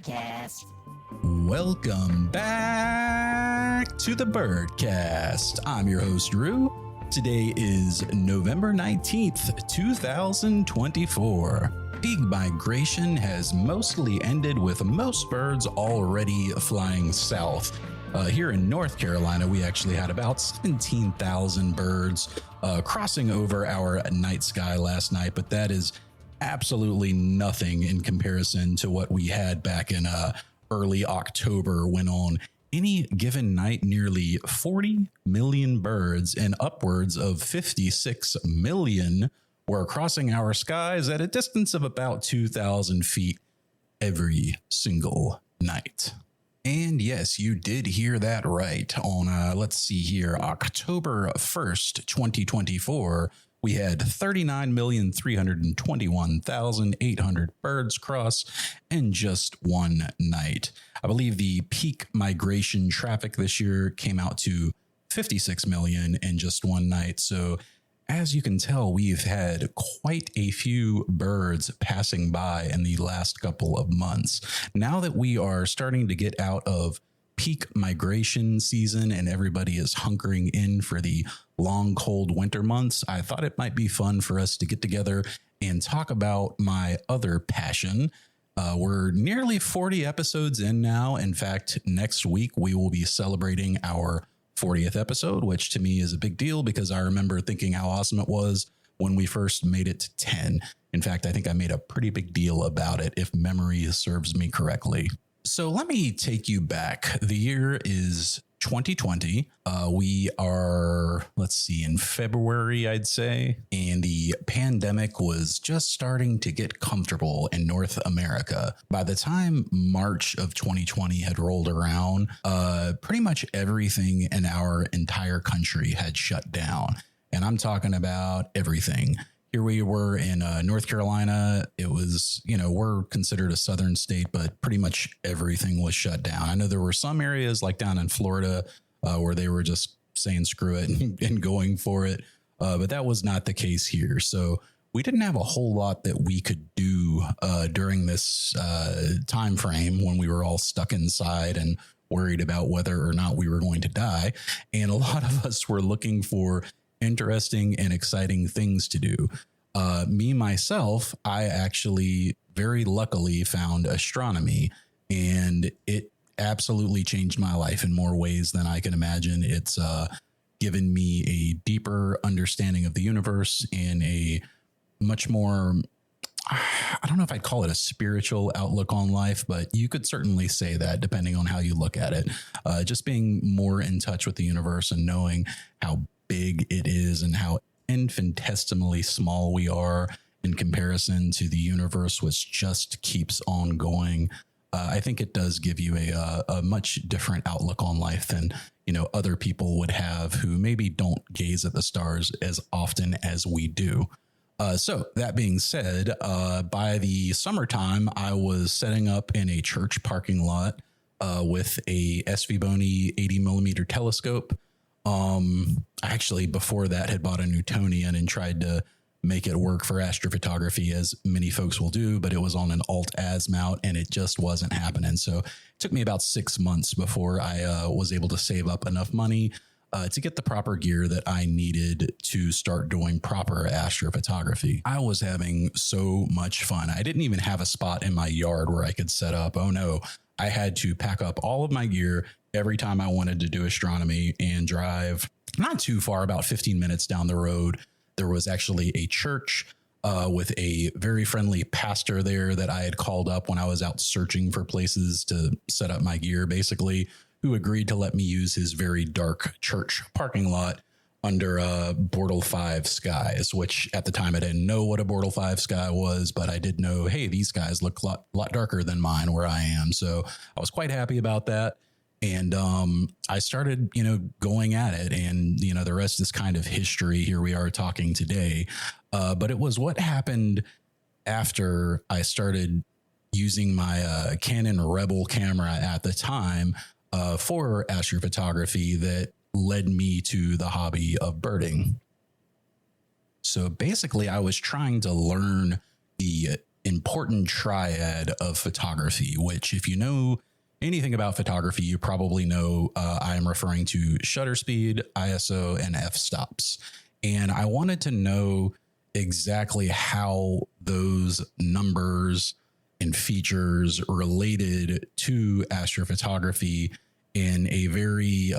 Birdcast. Welcome back to the Birdcast. I'm your host, Drew. Today is November 19th, 2024. Peak migration has mostly ended with most birds already flying south. Here in North Carolina, we actually had about 17,000 birds crossing over our night sky last night, but that is absolutely nothing in comparison to what we had back in early October, when on any given night, nearly 40 million birds and upwards of 56 million were crossing our skies at a distance of about 2,000 feet every single night. And yes, you did hear that right. On, let's see here, October 1st, 2024, we had 39,321,800 birds cross in just one night. I believe the peak migration traffic this year came out to 56 million in just one night. So as you can tell, we've had quite a few birds passing by in the last couple of months. Now that we are starting to get out of peak migration season and everybody is hunkering in for the long, cold winter months, I thought it might be fun for us to get together and talk about my other passion. We're nearly 40 episodes in now. In fact, next week we will be celebrating our 40th episode, which to me is a big deal because I remember thinking how awesome it was when we first made it to 10. In fact, I think I made a pretty big deal about it, if memory serves me correctly. So let me take you back. The year is 2020. We are, let's see, in February, I'd say, and the pandemic was just starting to get comfortable in North America. By the time March of 2020 had rolled around, pretty much everything in our entire country had shut down. And I'm talking about everything. Here we were in North Carolina. It was, we're considered a southern state, but pretty much everything was shut down. I know there were some areas like down in Florida where they were just saying screw it and going for it. But that was not the case here. So we didn't have a whole lot that we could do during this time frame when we were all stuck inside and worried about whether or not we were going to die. And a lot of us were looking for interesting and exciting things to do. Myself, I actually very luckily found astronomy, and it absolutely changed my life in more ways than I can imagine. It's given me a deeper understanding of the universe and a much more, I don't know if I'd call it a spiritual outlook on life, but you could certainly say that depending on how you look at it. Just being more in touch with the universe and knowing how big it is and how infinitesimally small we are in comparison to the universe, which just keeps on going. I think it does give you a much different outlook on life than, other people would have who maybe don't gaze at the stars as often as we do. So that being said, by the summertime, I was setting up in a church parking lot with a SV Bony 80 millimeter telescope. Actually, before that, had bought a Newtonian and tried to make it work for astrophotography, as many folks will do, but it was on an alt-az mount and it just wasn't happening. So it took me about 6 months before I was able to save up enough money to get the proper gear that I needed to start doing proper astrophotography. I was having so much fun. I didn't even have a spot in my yard where I could set up. Oh no, I had to pack up all of my gear every time I wanted to do astronomy and drive not too far, about 15 minutes down the road. There was actually a church with a very friendly pastor there that I had called up when I was out searching for places to set up my gear, basically, who agreed to let me use his very dark church parking lot under Bortle 5 skies, which at the time I didn't know what a Bortle 5 sky was, but I did know, hey, these guys look a lot darker than mine where I am. So I was quite happy about that. And I started, going at it, and, the rest is kind of history. Here we are talking today. But it was what happened after I started using my Canon Rebel camera at the time for astrophotography that led me to the hobby of birding. So basically, I was trying to learn the important triad of photography, which if you know anything about photography, you probably know I am referring to shutter speed, ISO, and f-stops. And I wanted to know exactly how those numbers and features related to astrophotography in a very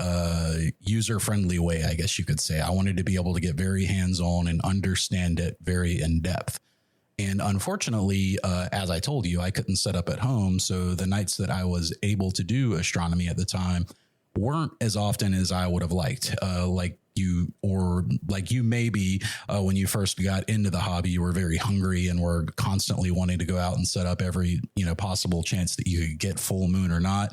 user-friendly way, I guess you could say. I wanted to be able to get very hands-on and understand it very in-depth. And unfortunately, as I told you, I couldn't set up at home. So the nights that I was able to do astronomy at the time weren't as often as I would have liked. Like you maybe when you first got into the hobby, you were very hungry and were constantly wanting to go out and set up every, possible chance that you could get full moon or not.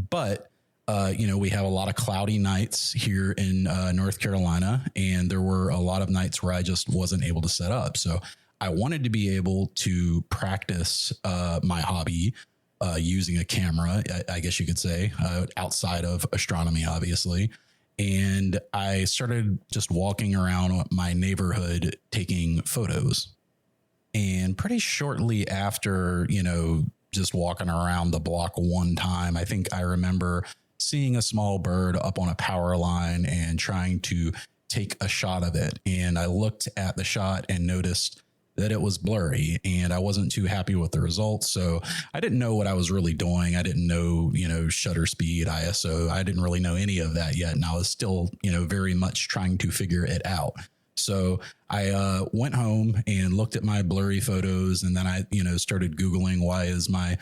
But we have a lot of cloudy nights here in North Carolina, and there were a lot of nights where I just wasn't able to set up. So I wanted to be able to practice my hobby using a camera, I guess you could say, outside of astronomy, obviously. And I started just walking around my neighborhood taking photos. And pretty shortly after, just walking around the block one time, I think I remember seeing a small bird up on a power line and trying to take a shot of it. And I looked at the shot and noticed that it was blurry, and I wasn't too happy with the results. So I didn't know what I was really doing. I didn't know, shutter speed, ISO. I didn't really know any of that yet. And I was still, very much trying to figure it out. So I went home and looked at my blurry photos, and then I, started Googling why is my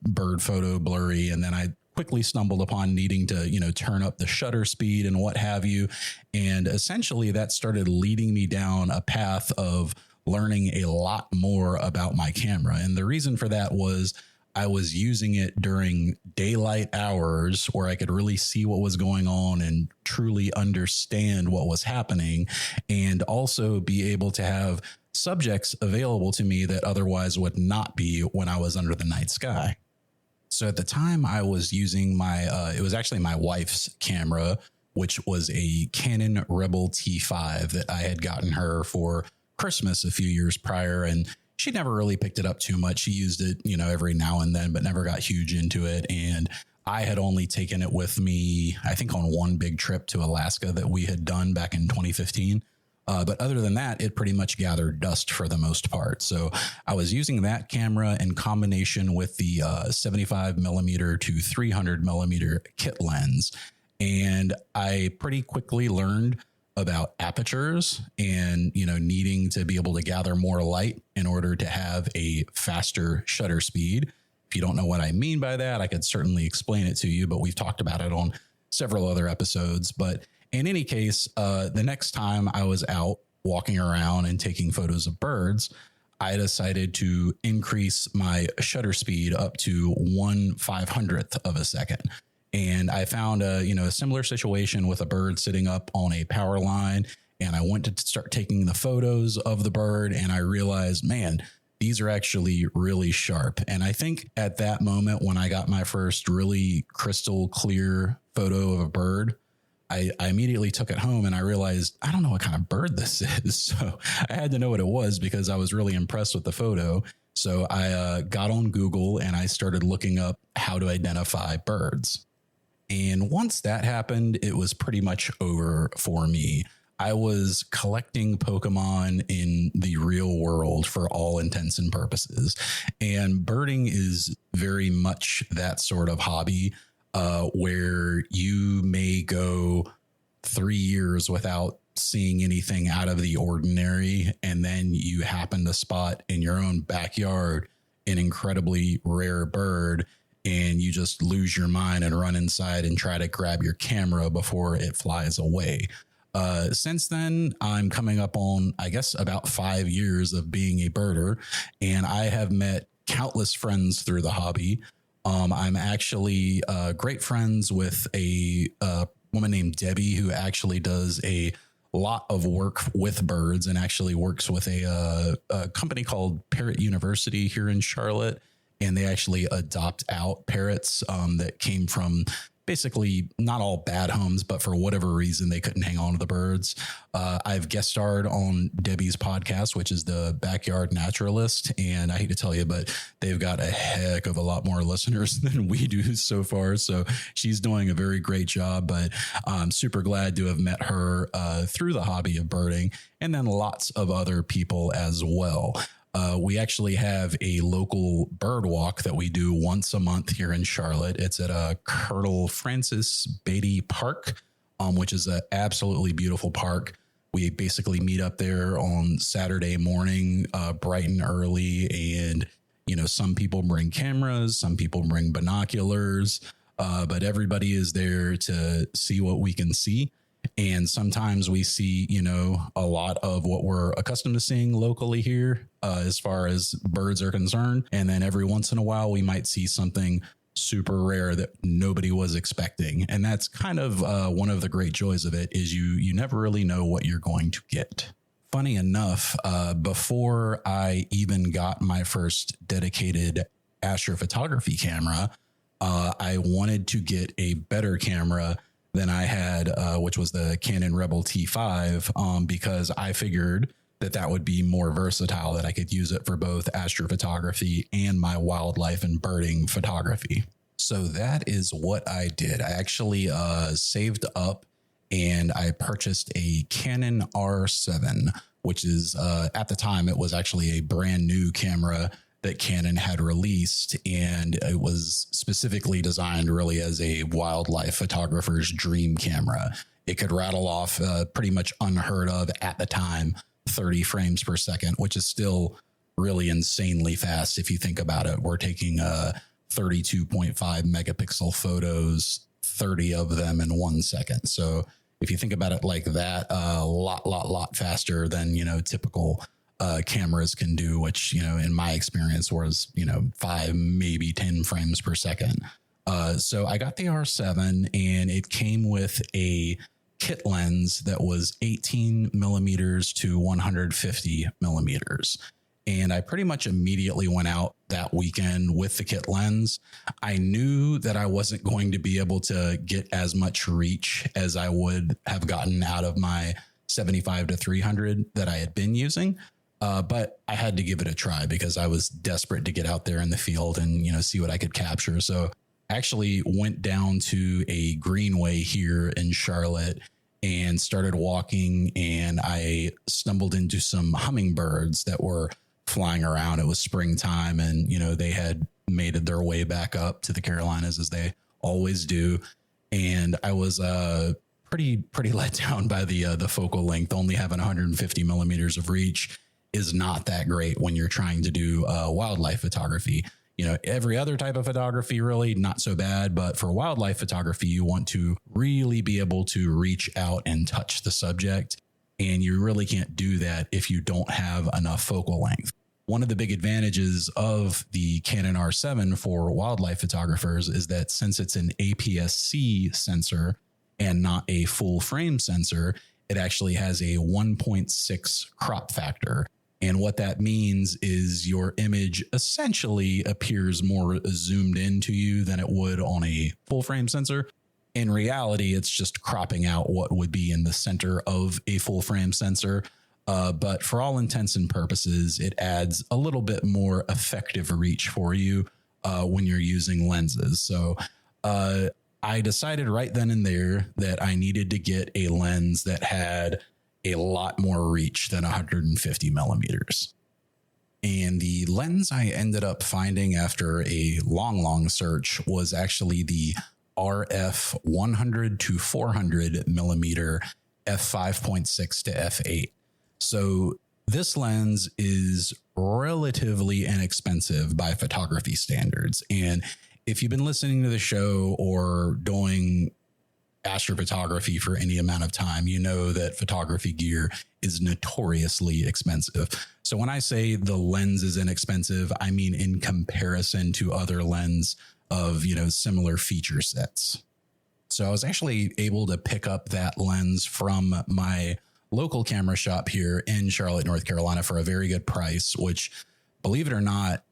bird photo blurry. And then I quickly stumbled upon needing to, turn up the shutter speed and what have you. And essentially that started leading me down a path of learning a lot more about my camera. And the reason for that was I was using it during daylight hours where I could really see what was going on and truly understand what was happening, and also be able to have subjects available to me that otherwise would not be when I was under the night sky. So at the time I was using it was actually my wife's camera, which was a Canon Rebel T5 that I had gotten her for Christmas a few years prior, and she never really picked it up too much. She used it, every now and then, but never got huge into it. And I had only taken it with me, I think, on one big trip to Alaska that we had done back in 2015. But other than that, it pretty much gathered dust for the most part. So I was using that camera in combination with the 75 millimeter to 300 millimeter kit lens. And I pretty quickly learned about apertures and, needing to be able to gather more light in order to have a faster shutter speed. If you don't know what I mean by that, I could certainly explain it to you, but we've talked about it on several other episodes. But in any case, the next time I was out walking around and taking photos of birds, I decided to increase my shutter speed up to 1/500th of a second. And I found a similar situation with a bird sitting up on a power line. And I went to start taking the photos of the bird, and I realized, man, these are actually really sharp. And I think at that moment, when I got my first really crystal clear photo of a bird, I immediately took it home and I realized, I don't know what kind of bird this is. So I had to know what it was because I was really impressed with the photo. So I got on Google and I started looking up how to identify birds. And once that happened, it was pretty much over for me. I was collecting Pokemon in the real world for all intents and purposes. And birding is very much that sort of hobby where you may go 3 years without seeing anything out of the ordinary. And then you happen to spot in your own backyard an incredibly rare bird, and you just lose your mind and run inside and try to grab your camera before it flies away. Since then, I'm coming up on, I guess, about 5 years of being a birder, and I have met countless friends through the hobby. I'm actually great friends with a woman named Debbie, who actually does a lot of work with birds and actually works with a company called Parrot University here in Charlotte. And they actually adopt out parrots that came from basically not all bad homes, but for whatever reason, they couldn't hang on to the birds. I've guest starred on Debbie's podcast, which is the Backyard Naturalist. And I hate to tell you, but they've got a heck of a lot more listeners than we do so far. So she's doing a very great job, but I'm super glad to have met her through the hobby of birding, and then lots of other people as well. We actually have a local bird walk that we do once a month here in Charlotte. It's at Colonel Francis Beatty Park, which is an absolutely beautiful park. We basically meet up there on Saturday morning, bright and early. And, you know, some people bring cameras, some people bring binoculars, but everybody is there to see what we can see. And sometimes we see, you know, a lot of what we're accustomed to seeing locally here as far as birds are concerned. And then every once in a while, we might see something super rare that nobody was expecting. And that's kind of one of the great joys of it is you never really know what you're going to get. Funny enough, before I even got my first dedicated astrophotography camera, I wanted to get a better camera than I had, which was the Canon Rebel T5, because I figured that would be more versatile, that I could use it for both astrophotography and my wildlife and birding photography. So that is what I did. I actually saved up and I purchased a Canon R7, which is at the time, it was actually a brand new camera that Canon had released, and it was specifically designed really as a wildlife photographer's dream camera. It could rattle off pretty much unheard of at the time, 30 frames per second, which is still really insanely fast. If you think about it, we're taking 32.5 megapixel photos, 30 of them in 1 second. So if you think about it like that, a lot faster than, you know, typical cameras can do, which, you know, in my experience was, you know, 5, maybe 10 frames per second. So I got the R7 and it came with a kit lens that was 18 millimeters to 150 millimeters. And I pretty much immediately went out that weekend with the kit lens. I knew that I wasn't going to be able to get as much reach as I would have gotten out of my 75 to 300 that I had been using. But I had to give it a try because I was desperate to get out there in the field and, you know, see what I could capture. So I actually went down to a greenway here in Charlotte and started walking, and I stumbled into some hummingbirds that were flying around. It was springtime, and, you know, they had made their way back up to the Carolinas as they always do. And I was pretty let down by the focal length. Only having 150 millimeters of reach is not that great when you're trying to do wildlife photography. You know, every other type of photography, really not so bad. But for wildlife photography, you want to really be able to reach out and touch the subject. And you really can't do that if you don't have enough focal length. One of the big advantages of the Canon R7 for wildlife photographers is that since it's an APS-C sensor and not a full frame sensor, it actually has a 1.6 crop factor. And what that means is your image essentially appears more zoomed into you than it would on a full frame sensor. In reality, it's just cropping out what would be in the center of a full frame sensor. But for all intents and purposes, it adds a little bit more effective reach for you when you're using lenses. So I decided right then and there that I needed to get a lens that had a lot more reach than 150 millimeters. And the lens I ended up finding after a long search was actually the RF 100 to 400 millimeter f5.6 to f8. So this lens is relatively inexpensive by photography standards. And if you've been listening to the show or doing astrophotography for any amount of time, you know that photography gear is notoriously expensive. So when I say the lens is inexpensive, I mean in comparison to other lens of, you know, similar feature sets. So I was actually able to pick up that lens from my local camera shop here in Charlotte, North Carolina for a very good price, which, believe it or not,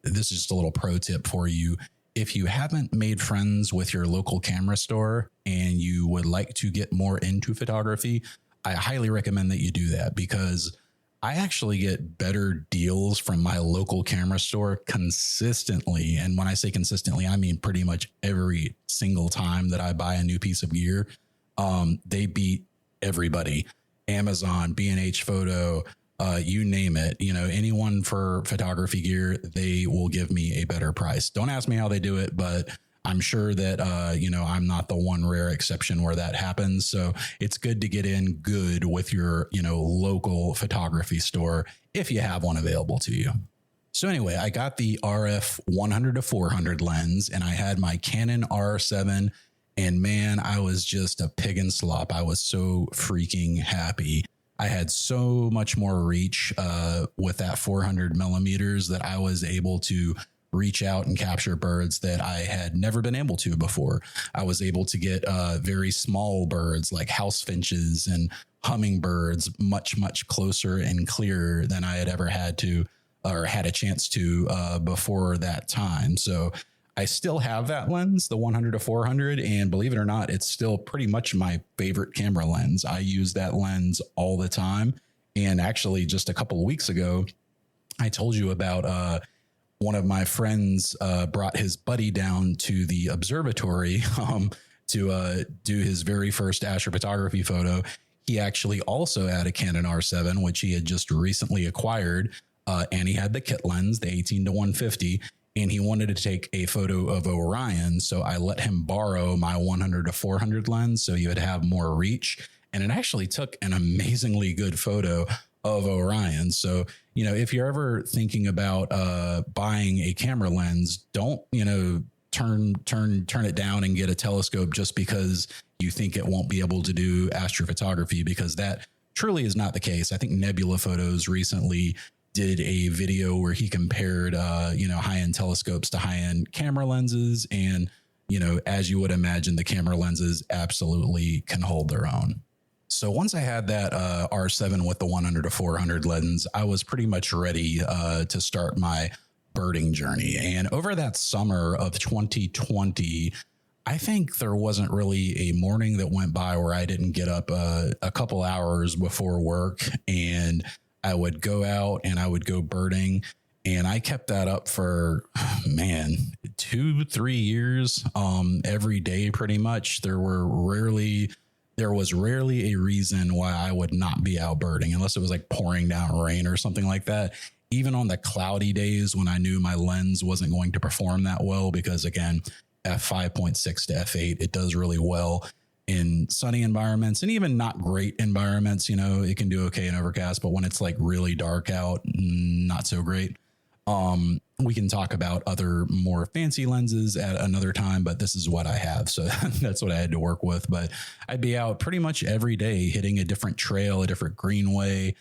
this is just a little pro tip for you. if you haven't made friends with your local camera store and you would like to get more into photography, I highly recommend that you do that, because I actually get better deals from my local camera store consistently. And when I say consistently, I mean pretty much every single time that I buy a new piece of gear. They beat everybody. Amazon, B&H Photo, you name it, anyone for photography gear, they will give me a better price. Don't ask me how they do it, but I'm sure that, I'm not the one rare exception where that happens. So it's good to get in good with your, local photography store if you have one available to you. So anyway, I got the RF 100 to 400 lens, and I had my Canon R7, and man, I was just a pig in slop. I was so freaking happy. I had so much more reach with that 400 millimeters that I was able to reach out and capture birds that I had never been able to before. I was able to get very small birds like house finches and hummingbirds much, much closer and clearer than I had ever had to or had a chance to before that time. So I still have that lens, the 100 to 400, and believe it or not, it's still pretty much my favorite camera lens. I use that lens all the time. And actually, just a couple of weeks ago, I told you about one of my friends brought his buddy down to the observatory to do his very first astrophotography photo. He actually also had a Canon R7, which he had just recently acquired, and he had the kit lens, the 18 to 150. And he wanted to take a photo of Orion. So I let him borrow my 100 to 400 lens so you would have more reach. And it actually took an amazingly good photo of Orion. So, if you're ever thinking about buying a camera lens, don't, turn it down and get a telescope just because you think it won't be able to do astrophotography, because that truly is not the case. I think Nebula Photos recently did a video where he compared, high-end telescopes to high-end camera lenses. And, as you would imagine, the camera lenses absolutely can hold their own. So once I had that R7 with the 100 to 400 lens, I was pretty much ready to start my birding journey. And over that summer of 2020, I think there wasn't really a morning that went by where I didn't get up a couple hours before work, and I would go out and I would go birding. And I kept that up for, 2-3 years, every day, pretty much. There was rarely a reason why I would not be out birding, unless it was like pouring down rain or something like that. Even on the cloudy days when I knew my lens wasn't going to perform that well, because again, f5.6 to f8, it does really well in sunny environments and even not great environments. It can do okay in overcast, but when it's like really dark out, not so great. We can talk about other more fancy lenses at another time, but this is what I have. So that's what I had to work with. But I'd be out pretty much every day hitting a different trail, a different greenway,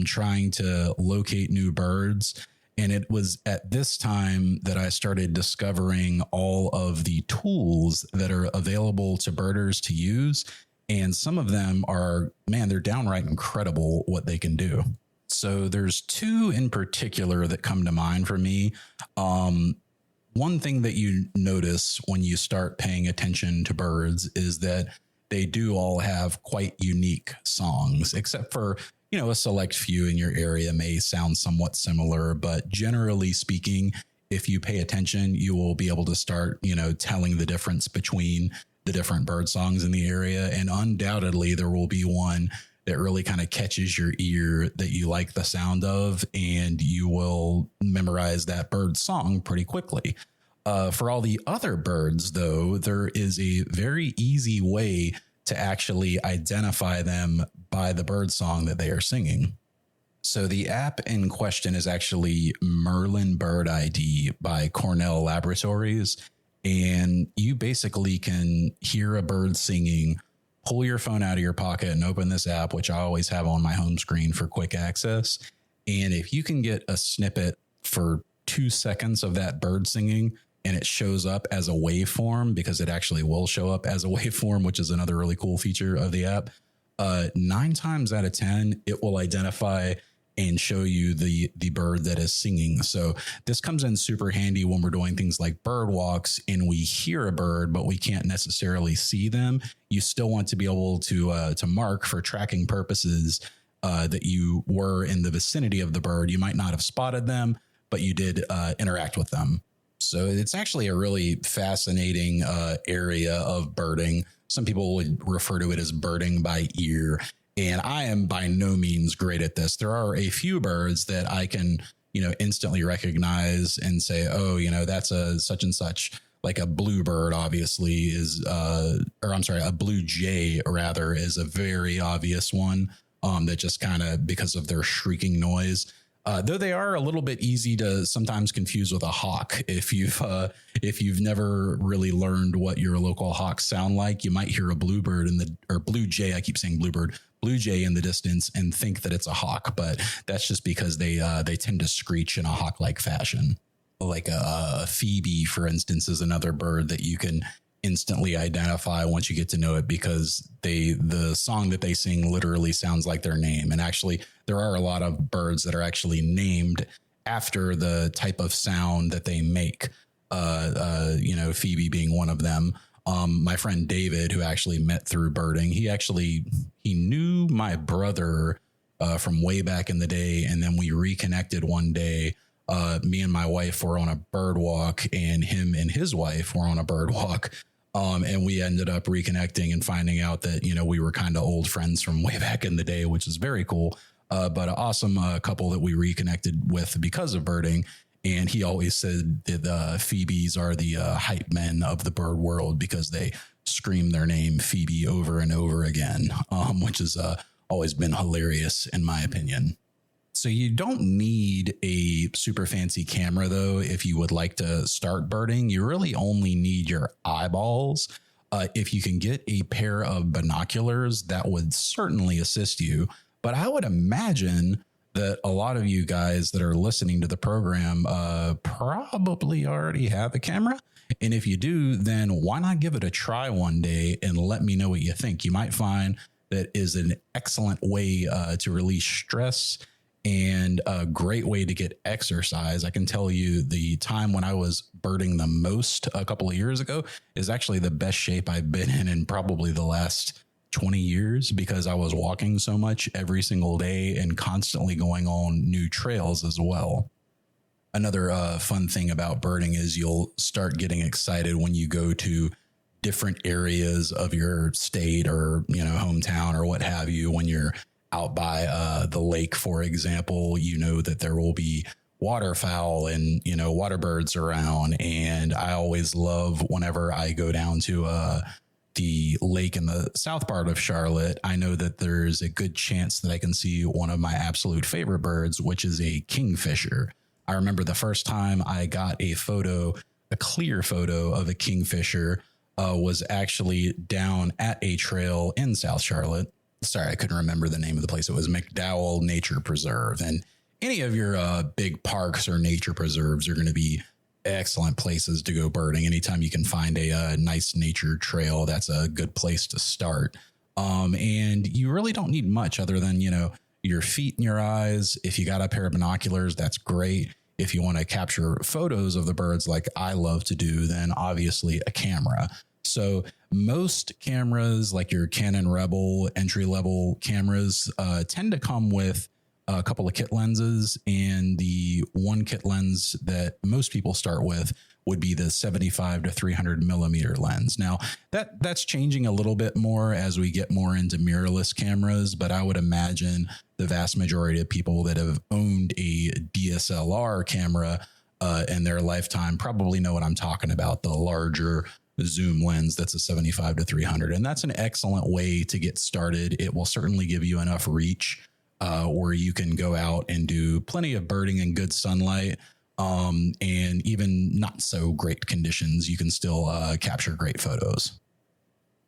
trying to locate new birds. And it was at this time that I started discovering all of the tools that are available to birders to use. And some of them are, they're downright incredible what they can do. So there's two in particular that come to mind for me. One thing that you notice when you start paying attention to birds is that they do all have quite unique songs, except for, a select few in your area may sound somewhat similar. But generally speaking, if you pay attention, you will be able to start, telling the difference between the different bird songs in the area. And undoubtedly, there will be one that really kind of catches your ear that you like the sound of, and you will memorize that bird song pretty quickly. For all the other birds, though, there is a very easy way to actually identify them by the bird song that they are singing. So the app in question is actually Merlin Bird ID by Cornell Laboratories. And you basically can hear a bird singing, pull your phone out of your pocket and open this app, which I always have on my home screen for quick access. And if you can get a snippet for 2 seconds of that bird singing, and it shows up as a waveform, because it actually will show up as a waveform, which is another really cool feature of the app, 9 times out of 10, it will identify and show you the bird that is singing. So this comes in super handy when we're doing things like bird walks and we hear a bird, but we can't necessarily see them. You still want to be able to mark for tracking purposes that you were in the vicinity of the bird. You might not have spotted them, but you did interact with them. So it's actually a really fascinating area of birding. Some people would refer to it as birding by ear. And I am by no means great at this. There are a few birds that I can, instantly recognize and say, oh, that's a such and such, like a bluebird obviously is, a blue jay rather is a very obvious one that just kind of because of their shrieking noise. Though they are a little bit easy to sometimes confuse with a hawk. If you've never really learned what your local hawks sound like, you might hear a bluebird or blue jay. I keep saying blue jay in the distance and think that it's a hawk, but that's just because they tend to screech in a hawk-like fashion. Like a phoebe, for instance, is another bird that you can instantly identify once you get to know it because the song that they sing literally sounds like their name. And actually, there are a lot of birds that are actually named after the type of sound that they make. Phoebe being one of them. My friend David, who actually met through birding, he knew my brother from way back in the day, and then we reconnected one day. Me and my wife were on a bird walk, and him and his wife were on a bird walk. And we ended up reconnecting and finding out that, we were kind of old friends from way back in the day, which is very cool. But an awesome couple that we reconnected with because of birding. And he always said that the Phoebes are the hype men of the bird world because they scream their name Phoebe over and over again, which has always been hilarious in my opinion. So you don't need a super fancy camera, though, if you would like to start birding. You really only need your eyeballs. If you can get a pair of binoculars, that would certainly assist you. But I would imagine that a lot of you guys that are listening to the program probably already have a camera. And if you do, then why not give it a try one day and let me know what you think? You might find that is an excellent way to release stress and a great way to get exercise. I can tell you the time when I was birding the most a couple of years ago is actually the best shape I've been in probably the last 20 years because I was walking so much every single day and constantly going on new trails as well. Another fun thing about birding is you'll start getting excited when you go to different areas of your state or, hometown or what have you. When you're out by the lake, for example, that there will be waterfowl and, water birds around. And I always love whenever I go down to the lake in the south part of Charlotte, I know that there's a good chance that I can see one of my absolute favorite birds, which is a kingfisher. I remember the first time I got a clear photo of a kingfisher was actually down at a trail in South Charlotte. Sorry, I couldn't remember the name of the place. It was McDowell Nature Preserve. And any of your big parks or nature preserves are going to be excellent places to go birding. Anytime you can find a nice nature trail, that's a good place to start. And you really don't need much other than, your feet and your eyes. If you got a pair of binoculars, that's great. If you want to capture photos of the birds like I love to do, then obviously a camera. So most cameras like your Canon Rebel entry-level cameras tend to come with a couple of kit lenses, and the one kit lens that most people start with would be the 75 to 300 millimeter lens. Now that's changing a little bit more as we get more into mirrorless cameras, but I would imagine the vast majority of people that have owned a DSLR camera in their lifetime probably know what I'm talking about, the larger zoom lens that's a 75 to 300. And that's an excellent way to get started. It will certainly give you enough reach where you can go out and do plenty of birding in good sunlight. And even not so great conditions, you can still capture great photos.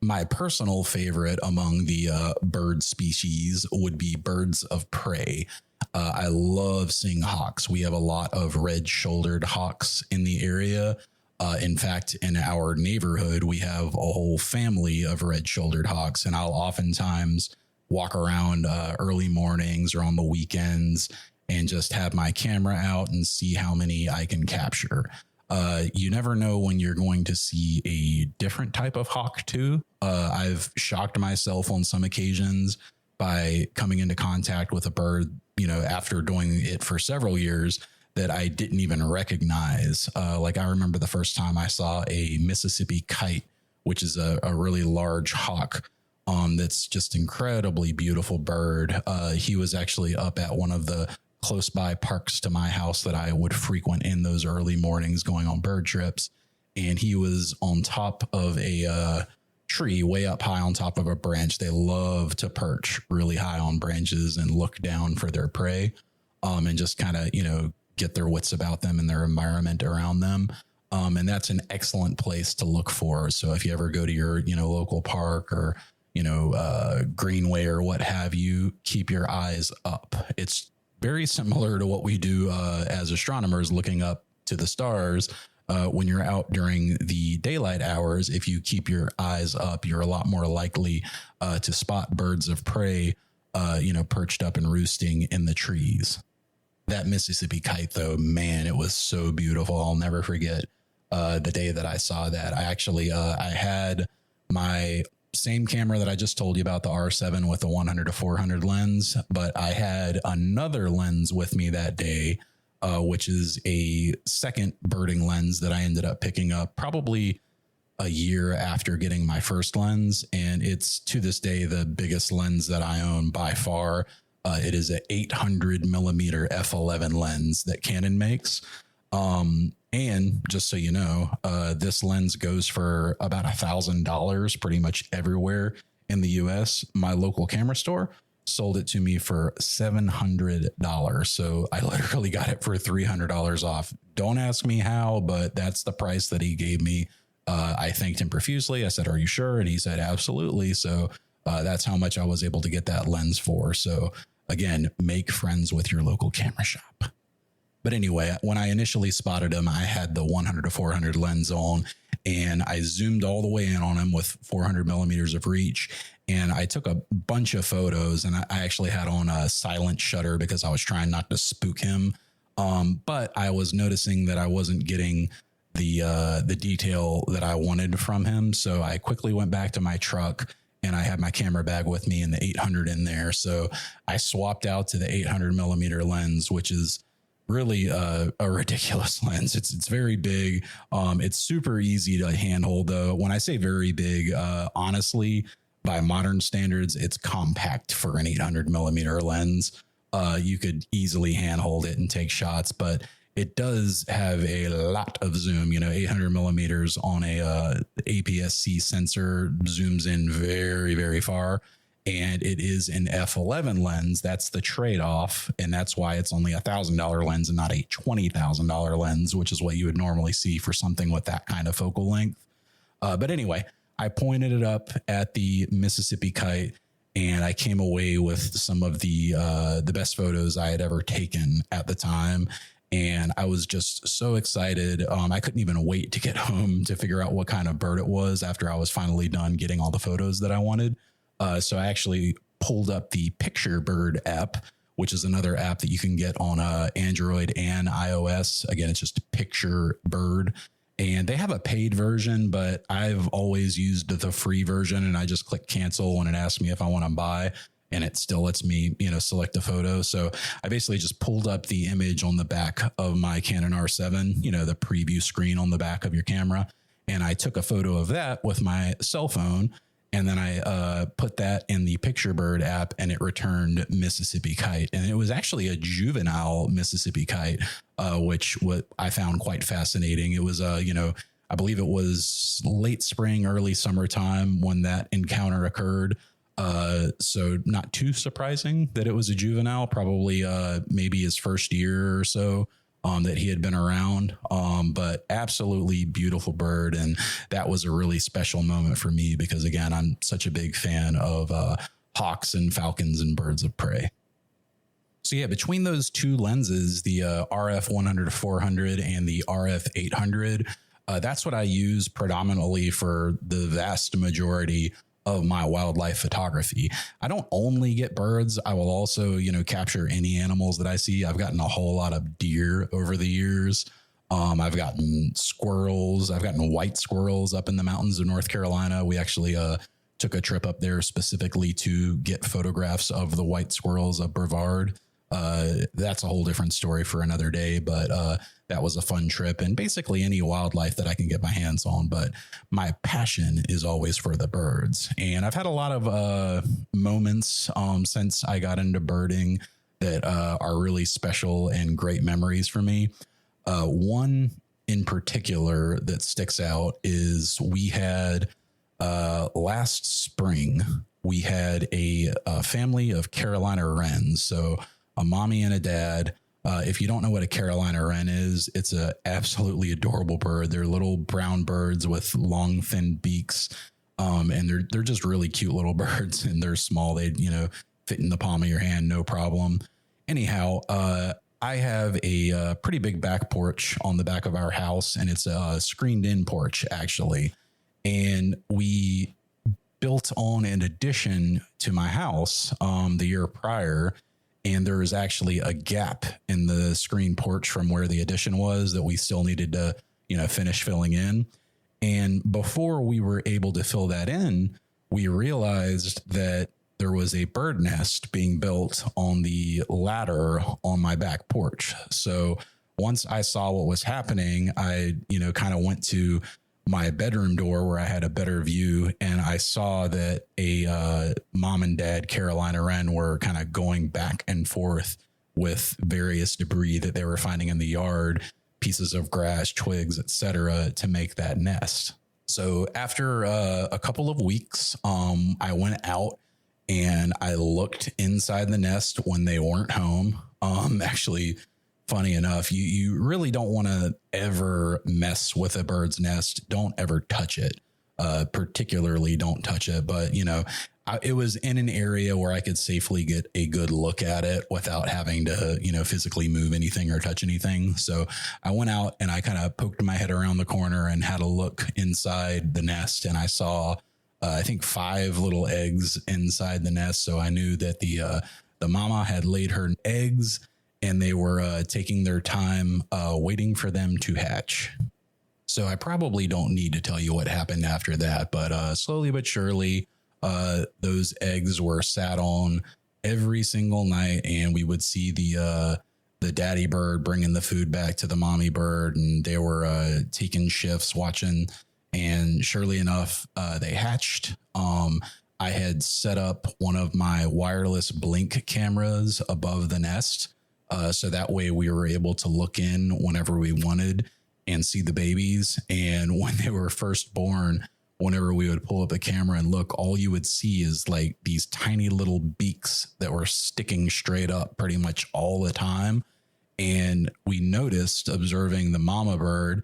My personal favorite among the bird species would be birds of prey. I love seeing hawks. We have a lot of red-shouldered hawks in the area. In fact, in our neighborhood, we have a whole family of red-shouldered hawks, and I'll oftentimes walk around early mornings or on the weekends and just have my camera out and see how many I can capture. You never know when you're going to see a different type of hawk too. I've shocked myself on some occasions by coming into contact with a bird, after doing it for several years that I didn't even recognize. Like I remember the first time I saw a Mississippi kite, which is a really large hawk. That's just incredibly beautiful bird. He was actually up at one of the close by parks to my house that I would frequent in those early mornings going on bird trips. And he was on top of a tree way up high on top of a branch. They love to perch really high on branches and look down for their prey, and just kind of, get their wits about them and their environment around them. And that's an excellent place to look for. So if you ever go to your, local park or, greenway or what have you, keep your eyes up. It's very similar to what we do as astronomers looking up to the stars. When you're out during the daylight hours, if you keep your eyes up, you're a lot more likely to spot birds of prey, perched up and roosting in the trees. That Mississippi kite, though, man, it was so beautiful. I'll never forget the day that I saw that. I actually, I had my same camera that I just told you about, the R7 with the 100 to 400 lens, but I had another lens with me that day, which is a second birding lens that I ended up picking up probably a year after getting my first lens. And it's to this day the biggest lens that I own by far. It is an 800 millimeter f11 lens that Canon makes. And just so you know, this lens goes for about $1,000 pretty much everywhere in the US. My local camera store sold it to me for $700. So I literally got it for $300 off. Don't ask me how, but that's the price that he gave me. I thanked him profusely. I said, "Are you sure?" And he said, "Absolutely." So that's how much I was able to get that lens for. So again, make friends with your local camera shop. But anyway, when I initially spotted him, I had the 100 to 400 lens on, and I zoomed all the way in on him with 400 millimeters of reach. And I took a bunch of photos, and I actually had on a silent shutter because I was trying not to spook him. But I was noticing that I wasn't getting the detail that I wanted from him. So I quickly went back to my truck, and I had my camera bag with me and the 800 in there. So I swapped out to the 800 millimeter lens, which is really a ridiculous lens. It's very big. It's super easy to handhold, though. When I say very big, honestly, by modern standards, it's compact for an 800 millimeter lens. You could easily handhold it and take shots, but it does have a lot of zoom. 800 millimeters on a APS-C sensor zooms in very, very far. And it is an f11 lens. That's the trade-off. And that's why it's only $1,000 lens and not a $20,000 lens, which is what you would normally see for something with that kind of focal length. But anyway, I pointed it up at the Mississippi kite, and I came away with some of the best photos I had ever taken at the time. And I was just so excited. I couldn't even wait to get home to figure out what kind of bird it was after I was finally done getting all the photos that I wanted. So I actually pulled up the Picture Bird app, which is another app that you can get on Android and iOS. Again, it's just Picture Bird. And they have a paid version, but I've always used the free version, and I just click cancel when it asks me if I want to buy, and it still lets me, select a photo. So I basically just pulled up the image on the back of my Canon R7, the preview screen on the back of your camera. And I took a photo of that with my cell phone. And then I put that in the Picture Bird app, and it returned Mississippi kite. And it was actually a juvenile Mississippi kite, which what I found quite fascinating. It was, I believe it was late spring, early summertime when that encounter occurred. So not too surprising that it was a juvenile, probably maybe his first year or so. That he had been around, but absolutely beautiful bird. And that was a really special moment for me because, again, I'm such a big fan of hawks and falcons and birds of prey. So yeah, between those two lenses, the RF 100 to 400 and the RF 800, that's what I use predominantly for the vast majority of my wildlife photography. I don't only get birds. I will also, capture any animals that I see. I've gotten a whole lot of deer over the years. I've gotten squirrels. I've gotten white squirrels up in the mountains of North Carolina. We actually took a trip up there specifically to get photographs of the white squirrels of Brevard. That's a whole different story for another day, but that was a fun trip, and basically any wildlife that I can get my hands on. But my passion is always for the birds. And I've had a lot of moments since I got into birding that are really special and great memories for me. One in particular that sticks out is we had last spring, we had a family of Carolina wrens. So a mommy and a dad. If you don't know what a Carolina wren is, it's a absolutely adorable bird. They're little brown birds with long, thin beaks. And they're just really cute little birds, and they're small. They, fit in the palm of your hand, no problem. Anyhow, I have a pretty big back porch on the back of our house, and it's a screened in porch actually. And we built on an addition to my house the year prior. And there was actually a gap in the screen porch from where the addition was that we still needed to, finish filling in. And before we were able to fill that in, we realized that there was a bird nest being built on the ladder on my back porch. So once I saw what was happening, I, kind of went to my bedroom door where I had a better view, and I saw that a mom and dad Carolina wren were kind of going back and forth with various debris that they were finding in the yard, pieces of grass, twigs, etc., to make that nest. So after a couple of weeks, I went out and I looked inside the nest when they weren't home. Actually, funny enough, you really don't want to ever mess with a bird's nest. Don't ever touch it. Particularly don't touch it. But, it was in an area where I could safely get a good look at it without having to, physically move anything or touch anything. So I went out and I kind of poked my head around the corner and had a look inside the nest. And I saw, I think 5 little eggs inside the nest. So I knew that the mama had laid her eggs, and they were taking their time waiting for them to hatch. So I probably don't need to tell you what happened after that, but slowly but surely, those eggs were sat on every single night, and we would see the daddy bird bringing the food back to the mommy bird, and they were taking shifts watching, and surely enough, they hatched. I had set up one of my wireless blink cameras above the nest. So that way we were able to look in whenever we wanted and see the babies. And when they were first born, whenever we would pull up the camera and look, all you would see is like these tiny little beaks that were sticking straight up pretty much all the time. And we noticed, observing the mama bird,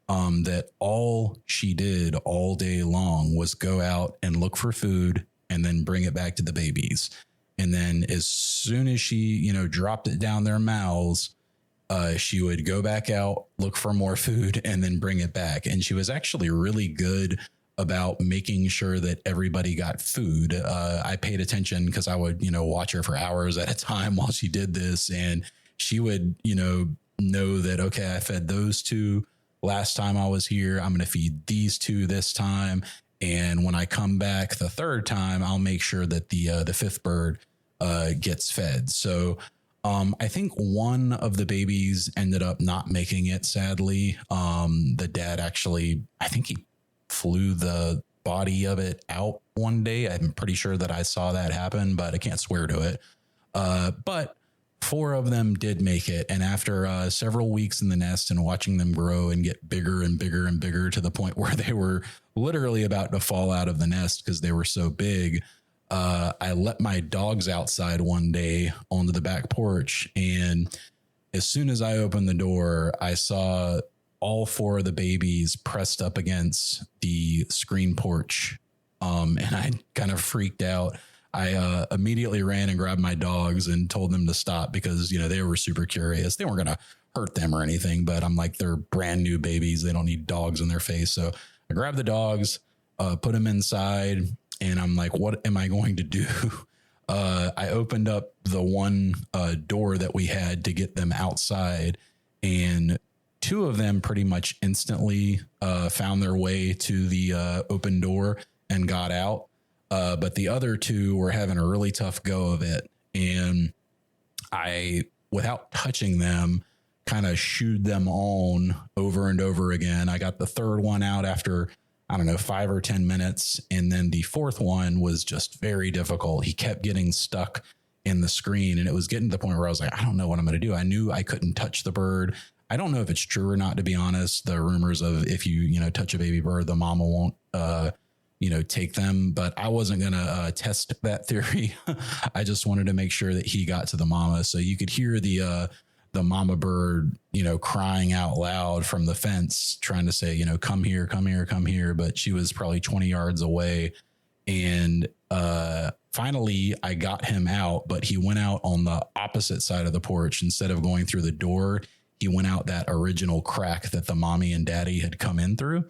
that all she did all day long was go out and look for food and then bring it back to the babies. And then as soon as she, dropped it down their mouths, she would go back out, look for more food, and then bring it back. And she was actually really good about making sure that everybody got food. I paid attention because I would, watch her for hours at a time while she did this. And she would, know that, okay, I fed those 2 last time I was here. I'm going to feed these 2 this time. And when I come back the 3rd time, I'll make sure that the 5th bird gets fed. So I think one of the babies ended up not making it, sadly. The dad actually, I think he flew the body of it out one day. I'm pretty sure that I saw that happen, but I can't swear to it. But 4 of them did make it. And after several weeks in the nest and watching them grow and get bigger and bigger and bigger to the point where they were literally about to fall out of the nest because they were so big, I let my dogs outside one day onto the back porch. And as soon as I opened the door, I saw all 4 of the babies pressed up against the screen porch. And I kind of freaked out. I immediately ran and grabbed my dogs and told them to stop because, they were super curious. They weren't going to hurt them or anything, but I'm like, they're brand new babies. They don't need dogs in their face. So I grabbed the dogs, put them inside. And I'm like, what am I going to do? I opened up the one door that we had to get them outside, and two of them pretty much instantly found their way to the open door and got out. But the other two were having a really tough go of it. And I, without touching them, kind of shooed them on over and over again. I got the third one out after, I don't know, 5 or 10 minutes. And then the fourth one was just very difficult. He kept getting stuck in the screen, and it was getting to the point where I was like, I don't know what I'm going to do. I knew I couldn't touch the bird. I don't know if it's true or not, to be honest. The rumors of if you touch a baby bird, the mama won't, take them. But I wasn't going to test that theory. I just wanted to make sure that he got to the mama. So you could hear the mama bird, crying out loud from the fence, trying to say, come here, come here, come here. But she was probably 20 yards away. And finally, I got him out, but he went out on the opposite side of the porch. Instead of going through the door, he went out that original crack that the mommy and daddy had come in through.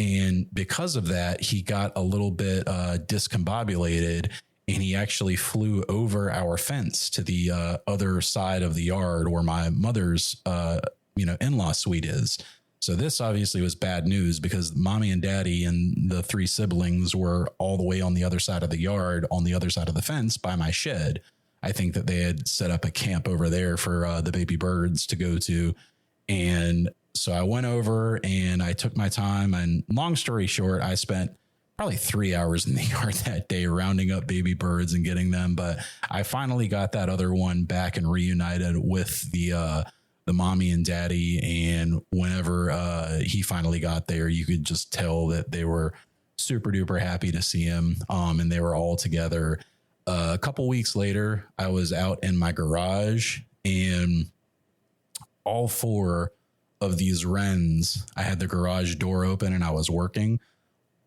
And because of that, he got a little bit discombobulated, and he actually flew over our fence to the other side of the yard where my mother's, in-law suite is. So this obviously was bad news, because mommy and daddy and the three siblings were all the way on the other side of the yard, on the other side of the fence by my shed. I think that they had set up a camp over there for the baby birds to go to. And so I went over and I took my time, and long story short, I spent probably 3 hours in the yard that day rounding up baby birds and getting them. But I finally got that other one back and reunited with the mommy and daddy. And whenever he finally got there, you could just tell that they were super duper happy to see him. And they were all together. A couple weeks later, I was out in my garage, and all four of these wrens, I had the garage door open and I was working.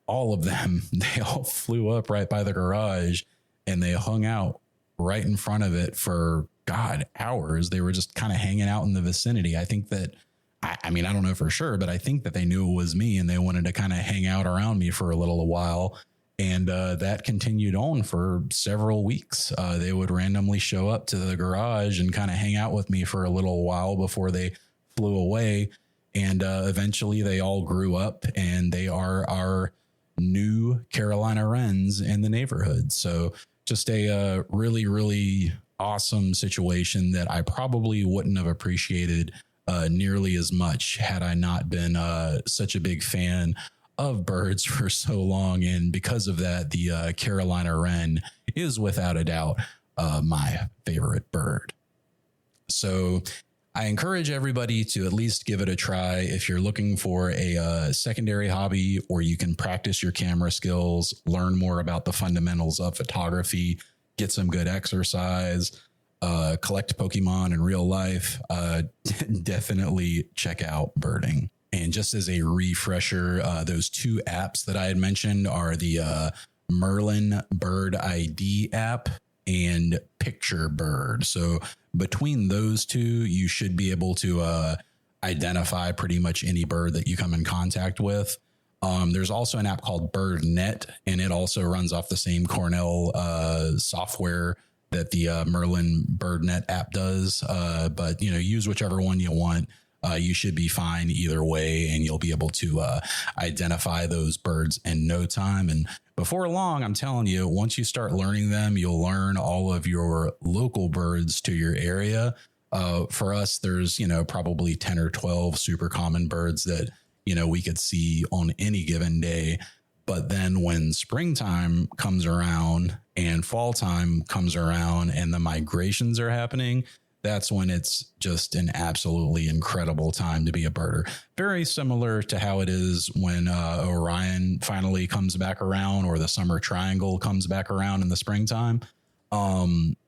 All of them, they all flew up right by the garage, and they hung out right in front of it for hours. They were just kind of hanging out in the vicinity. I think that, I mean, I don't know for sure, but I think that they knew it was me, and they wanted to kind of hang out around me for a little while. And that continued on for several weeks. They would randomly show up to the garage and kind of hang out with me for a little while before they flew away. And eventually they all grew up, and they are our new Carolina wrens in the neighborhood. So just a really, really awesome situation that I probably wouldn't have appreciated nearly as much had I not been such a big fan of birds for so long. And because of that, the Carolina wren is without a doubt my favorite bird. So I encourage everybody to at least give it a try if you're looking for a secondary hobby, or you can practice your camera skills, learn more about the fundamentals of photography, get some good exercise, collect Pokemon in real life. Definitely check out birding. And just as a refresher, those two apps that I had mentioned are the Merlin Bird ID app and Picture Bird. So between those two, you should be able to identify pretty much any bird that you come in contact with. There's also an app called BirdNet, and it also runs off the same Cornell software that the Merlin BirdNet app does. But, use whichever one you want. You should be fine either way, and you'll be able to identify those birds in no time. And before long, I'm telling you, once you start learning them, you'll learn all of your local birds to your area. For us, there's, probably 10 or 12 super common birds that, we could see on any given day. But then when springtime comes around and fall time comes around and the migrations are happening, that's when it's just an absolutely incredible time to be a birder. Very similar to how it is when Orion finally comes back around, or the summer triangle comes back around in the springtime.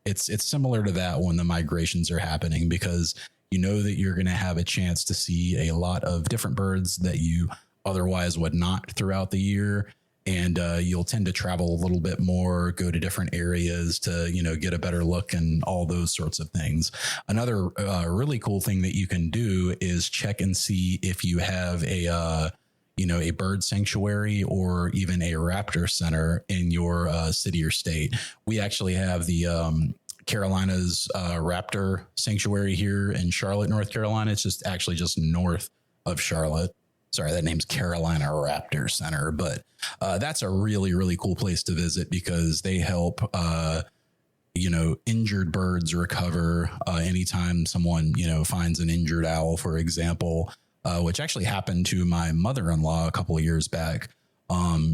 It's similar to that when the migrations are happening, because you know that you're going to have a chance to see a lot of different birds that you otherwise would not throughout the year. And you'll tend to travel a little bit more, go to different areas to, get a better look and all those sorts of things. Another really cool thing that you can do is check and see if you have a, a bird sanctuary or even a raptor center in your city or state. We actually have the Carolina's raptor sanctuary here in Charlotte, North Carolina. It's just north of Charlotte. Sorry, that name's Carolina Raptor Center, but that's a really, really cool place to visit because they help, injured birds recover anytime someone, finds an injured owl, for example, which actually happened to my mother-in-law a couple of years back.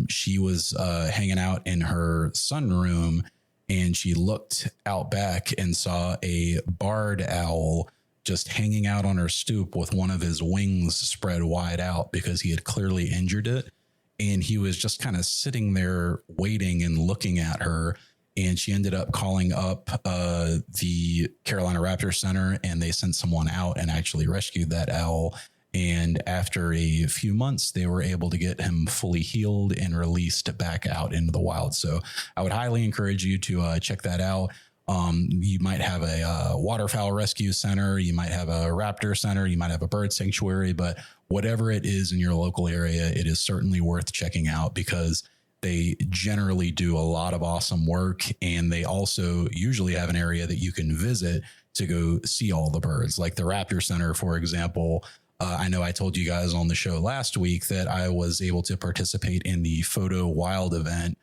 She was hanging out in her sunroom and she looked out back and saw a barred owl just hanging out on her stoop with one of his wings spread wide out because he had clearly injured it. And he was just kind of sitting there waiting and looking at her. And she ended up calling up the Carolina Raptor Center, and they sent someone out and actually rescued that owl. And after a few months, they were able to get him fully healed and released back out into the wild. So I would highly encourage you to check that out. You might have a waterfowl rescue center, you might have a raptor center, you might have a bird sanctuary, but whatever it is in your local area, it is certainly worth checking out because they generally do a lot of awesome work. And they also usually have an area that you can visit to go see all the birds. Like the Raptor Center, for example. I know I told you guys on the show last week that I was able to participate in the Photo Wild event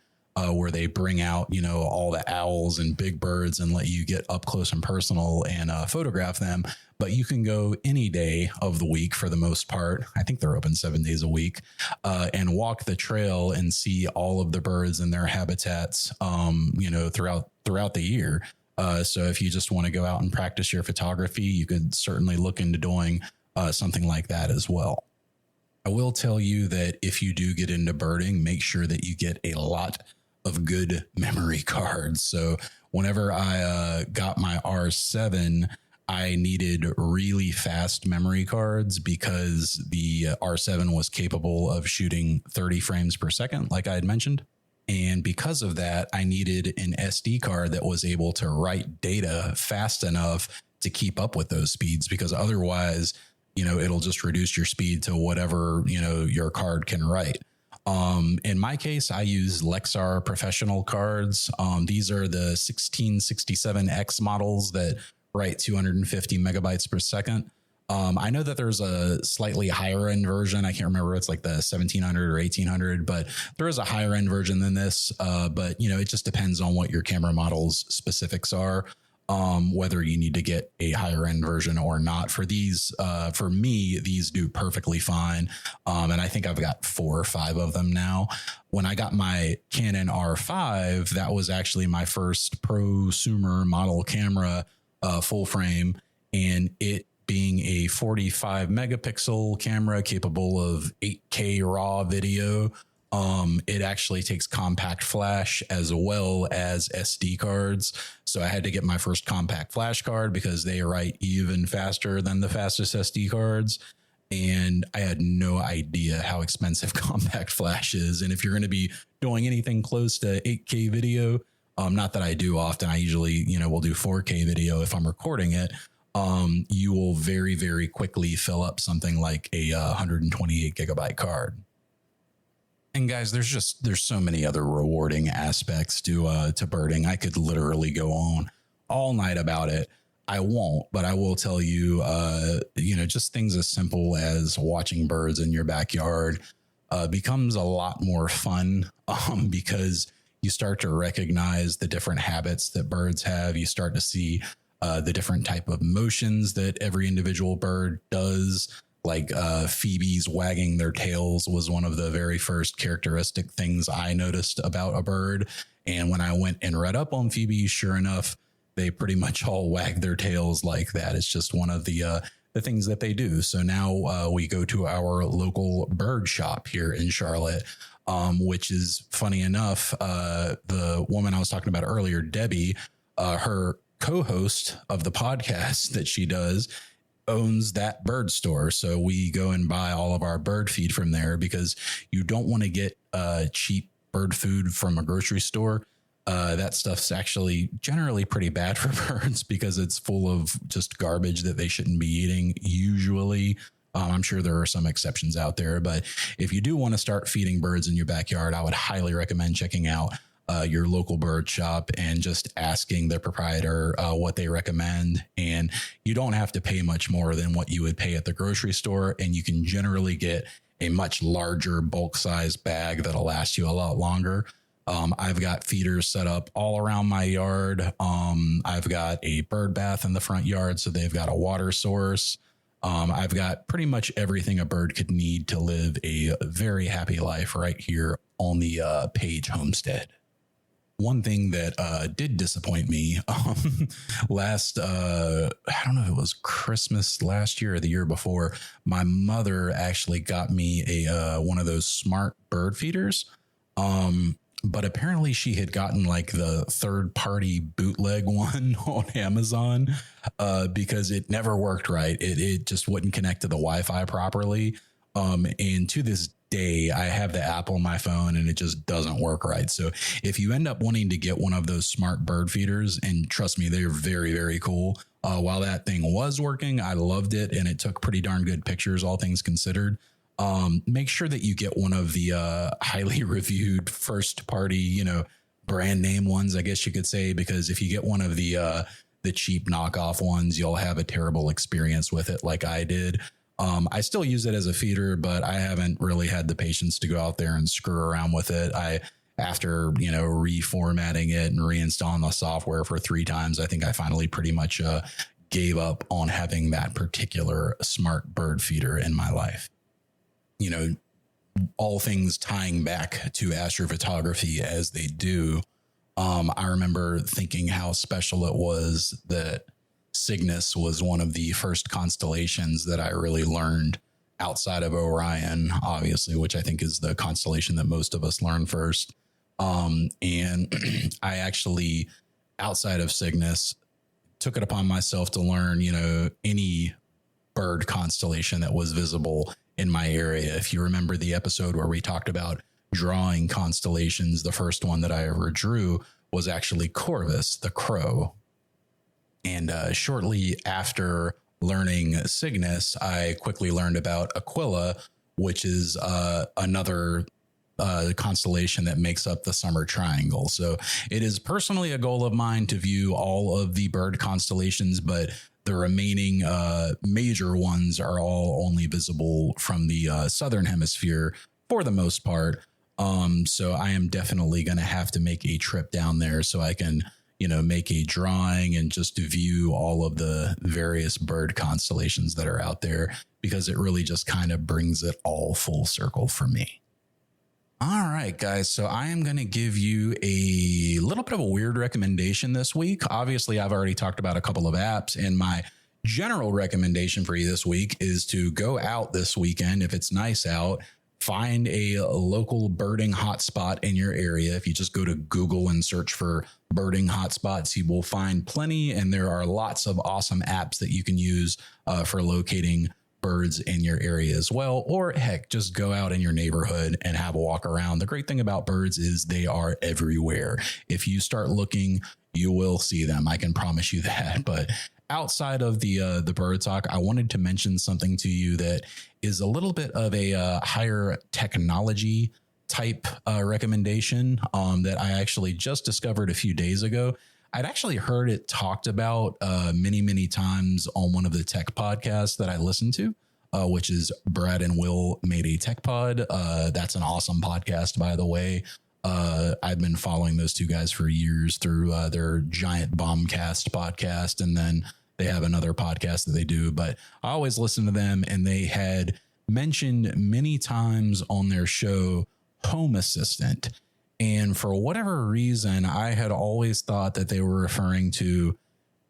where they bring out, all the owls and big birds and let you get up close and personal and photograph them. But you can go any day of the week for the most part. I think they're open 7 days a week and walk the trail and see all of the birds in their habitats, throughout the year. So if you just want to go out and practice your photography, you could certainly look into doing something like that as well. I will tell you that if you do get into birding, make sure that you get a lot of good memory cards. So whenever I got my R7, I needed really fast memory cards because the R7 was capable of shooting 30 frames per second, like I had mentioned. And because of that, I needed an SD card that was able to write data fast enough to keep up with those speeds, because otherwise, it'll just reduce your speed to whatever, your card can write. In my case, I use Lexar professional cards. These are the 1667X models that write 250 megabytes per second. I know that there's a slightly higher end version. I can't remember. It's like the 1700 or 1800, but there is a higher end version than this. But it just depends on what your camera model's specifics are. Whether you need to get a higher end version or not. For these, for me, these do perfectly fine. And I think I've got 4 or 5 of them now. When I got my Canon R5, that was actually my first prosumer model camera, full frame, and it being a 45 megapixel camera capable of 8K raw video. It actually takes compact flash as well as SD cards. So I had to get my first compact flash card because they write even faster than the fastest SD cards. And I had no idea how expensive compact flash is. And if you're going to be doing anything close to 8K video, not that I do often, I usually, will do 4K video if I'm recording it. You will very, very quickly fill up something like a 128 gigabyte card. And guys, there's so many other rewarding aspects to birding. I could literally go on all night about it. I won't, but I will tell you, just things as simple as watching birds in your backyard becomes a lot more fun because you start to recognize the different habits that birds have. You start to see the different type of motions that every individual bird does. Like Phoebes wagging their tails was one of the very first characteristic things I noticed about a bird. And when I went and read up on Phoebes, sure enough, they pretty much all wag their tails like that. It's just one of the things that they do. So now we go to our local bird shop here in Charlotte, which is funny enough. The woman I was talking about earlier, Debbie, her co-host of the podcast that she does, owns that bird store. So we go and buy all of our bird feed from there because you don't want to get cheap bird food from a grocery store. That stuff's actually generally pretty bad for birds because it's full of just garbage that they shouldn't be eating usually. I'm sure there are some exceptions out there, but if you do want to start feeding birds in your backyard, I would highly recommend checking out your local bird shop and just asking the proprietor what they recommend. And you don't have to pay much more than what you would pay at the grocery store. And you can generally get a much larger bulk size bag that'll last you a lot longer. I've got feeders set up all around my yard. I've got a bird bath in the front yard, so they've got a water source. I've got pretty much everything a bird could need to live a very happy life right here on the Page homestead. One thing that did disappoint me last, I don't know if it was Christmas last year or the year before, my mother actually got me a one of those smart bird feeders. But apparently she had gotten like the third party bootleg one on Amazon because it never worked right. It just wouldn't connect to the Wi-Fi properly. And to this day, I have the app on my phone and it just doesn't work right. So if you end up wanting to get one of those smart bird feeders, and trust me, they're very, very cool. While that thing was working, I loved it and it took pretty darn good pictures, all things considered. Make sure that you get one of the highly reviewed first party, brand name ones, I guess you could say, because if you get one of the cheap knockoff ones, you'll have a terrible experience with it like I did. I still use it as a feeder, but I haven't really had the patience to go out there and screw around with it. After, reformatting it and reinstalling the software for 3 times, I think I finally pretty much gave up on having that particular smart bird feeder in my life. All things tying back to astrophotography as they do. I remember thinking how special it was that Cygnus was one of the first constellations that I really learned outside of Orion, obviously, which I think is the constellation that most of us learn first. And I actually, outside of Cygnus, took it upon myself to learn, any bird constellation that was visible in my area. If you remember the episode where we talked about drawing constellations, the first one that I ever drew was actually Corvus, the crow. And shortly after learning Cygnus, I quickly learned about Aquila, which is another constellation that makes up the summer triangle. So it is personally a goal of mine to view all of the bird constellations, but the remaining major ones are all only visible from the southern hemisphere for the most part. So I am definitely going to have to make a trip down there so I can, make a drawing and just view all of the various bird constellations that are out there, because it really just kind of brings it all full circle for me. All right, guys. So I am going to give you a little bit of a weird recommendation this week. Obviously, I've already talked about a couple of apps, and my general recommendation for you this week is to go out this weekend. If it's nice out, find a local birding hotspot in your area. If you just go to Google and search for birding hotspots, you will find plenty. And there are lots of awesome apps that you can use for locating birds in your area as well. Or heck, just go out in your neighborhood and have a walk around. The great thing about birds is they are everywhere. If you start looking, you will see them. I can promise you that. But outside of the bird talk, I wanted to mention something to you that is a little bit of a higher technology type recommendation that I actually just discovered a few days ago. I'd actually heard it talked about many, many times on one of the tech podcasts that I listened to, which is Brad and Will Made a Tech Pod. That's an awesome podcast, by the way. I've been following those two guys for years through their Giant Bombcast podcast, and then they have another podcast that they do. But I always listen to them, and they had mentioned many times on their show Home Assistant. And for whatever reason, I had always thought that they were referring to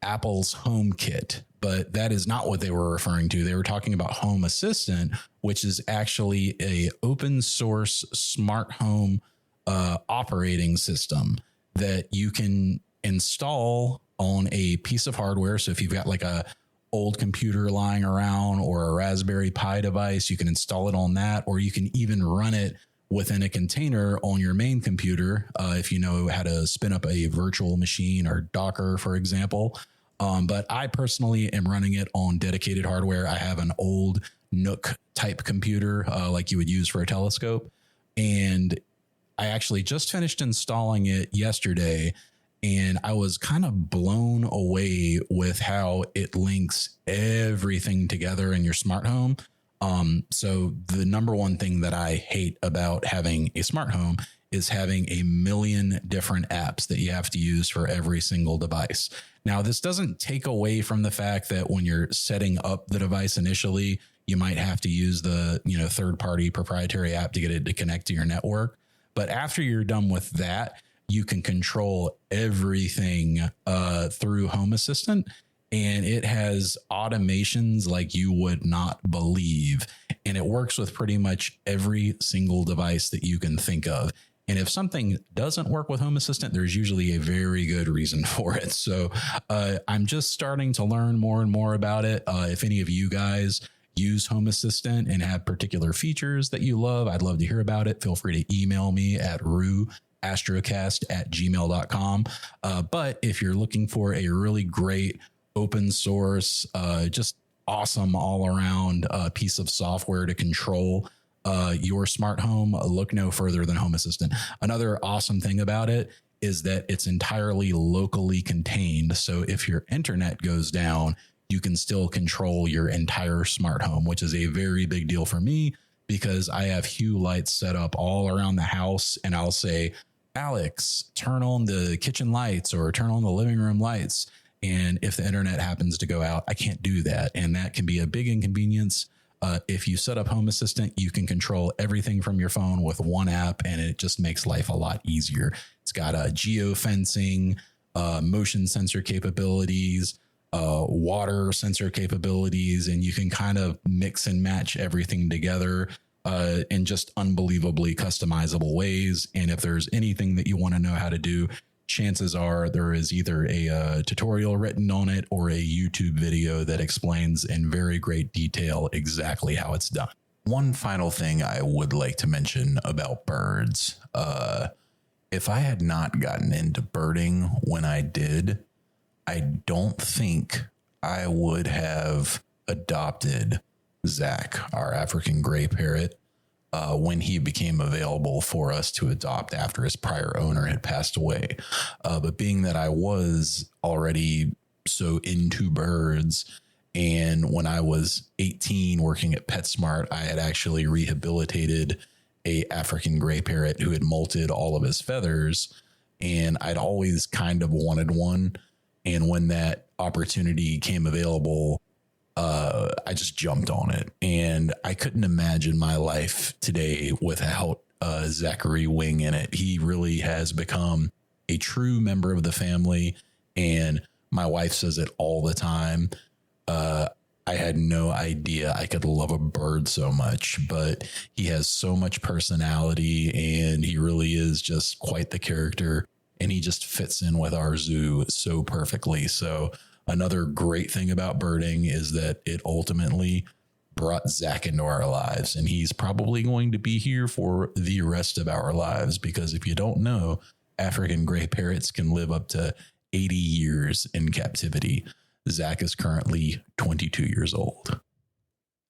Apple's HomeKit, but that is not what they were referring to. They were talking about Home Assistant, which is actually a open source smart home operating system that you can install on a piece of hardware. So if you've got like a old computer lying around or a Raspberry Pi device, you can install it on that, or you can even run it within a container on your main computer, if you know how to spin up a virtual machine or Docker, for example. But I personally am running it on dedicated hardware. I have an old Nook type computer, like you would use for a telescope. And I actually just finished installing it yesterday, and I was kind of blown away with how it links everything together in your smart home. So the number one thing that I hate about having a smart home is having a million different apps that you have to use for every single device. Now, this doesn't take away from the fact that when you're setting up the device initially, you might have to use the, third-party proprietary app to get it to connect to your network. But after you're done with that, you can control everything through Home Assistant, and it has automations like you would not believe. And it works with pretty much every single device that you can think of. And if something doesn't work with Home Assistant, there's usually a very good reason for it. So I'm just starting to learn more and more about it. If any of you guys use Home Assistant and have particular features that you love, I'd love to hear about it. Feel free to email me at ruastrocast@gmail.com. But if you're looking for a really great open source, just awesome all around piece of software to control your smart home, look no further than Home Assistant. Another awesome thing about it is that it's entirely locally contained. So if your internet goes down, you can still control your entire smart home, which is a very big deal for me because I have Hue lights set up all around the house, and I'll say, Alex, turn on the kitchen lights or turn on the living room lights. And if the internet happens to go out, I can't do that. And that can be a big inconvenience. If you set up Home Assistant, you can control everything from your phone with one app, and it just makes life a lot easier. It's got geofencing, motion sensor capabilities, water sensor capabilities, and you can kind of mix and match everything together in just unbelievably customizable ways. And if there's anything that you want to know how to do, chances are there is either a tutorial written on it or a YouTube video that explains in very great detail exactly how it's done. One final thing I would like to mention about birds. If I had not gotten into birding when I did, I don't think I would have adopted Zach, our African gray parrot, when he became available for us to adopt after his prior owner had passed away. But being that I was already so into birds, and when I was 18 working at PetSmart, I had actually rehabilitated a African gray parrot who had molted all of his feathers, and I'd always kind of wanted one. And when that opportunity came available, I just jumped on it, and I couldn't imagine my life today without Zachary Wing in it. He really has become a true member of the family, and my wife says it all the time. I had no idea I could love a bird so much, but he has so much personality, and he really is just quite the character, and he just fits in with our zoo so perfectly. So another great thing about birding is that it ultimately brought Zach into our lives, and he's probably going to be here for the rest of our lives, because if you don't know, African gray parrots can live up to 80 years in captivity. Zach is currently 22 years old.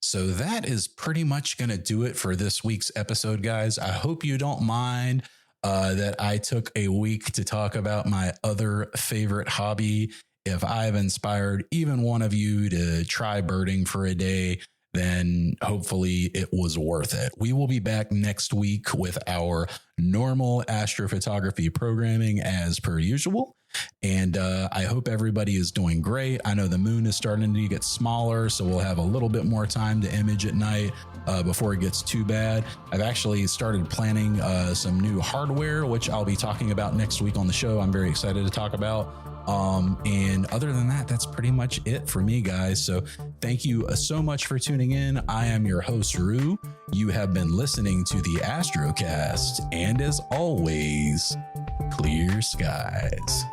So that is pretty much going to do it for this week's episode, guys. I hope you don't mind that I took a week to talk about my other favorite hobby. If I've inspired even one of you to try birding for a day, then hopefully it was worth it. We will be back next week with our normal astrophotography programming as per usual. And I hope everybody is doing great. I know the moon is starting to get smaller, so we'll have a little bit more time to image at night before it gets too bad. I've actually started planning some new hardware, which I'll be talking about next week on the show. I'm very excited to talk about. And other than that, that's pretty much it for me, guys. So thank you so much for tuning in. I am your host, Rue. You have been listening to the Astrocast, and as always, clear skies.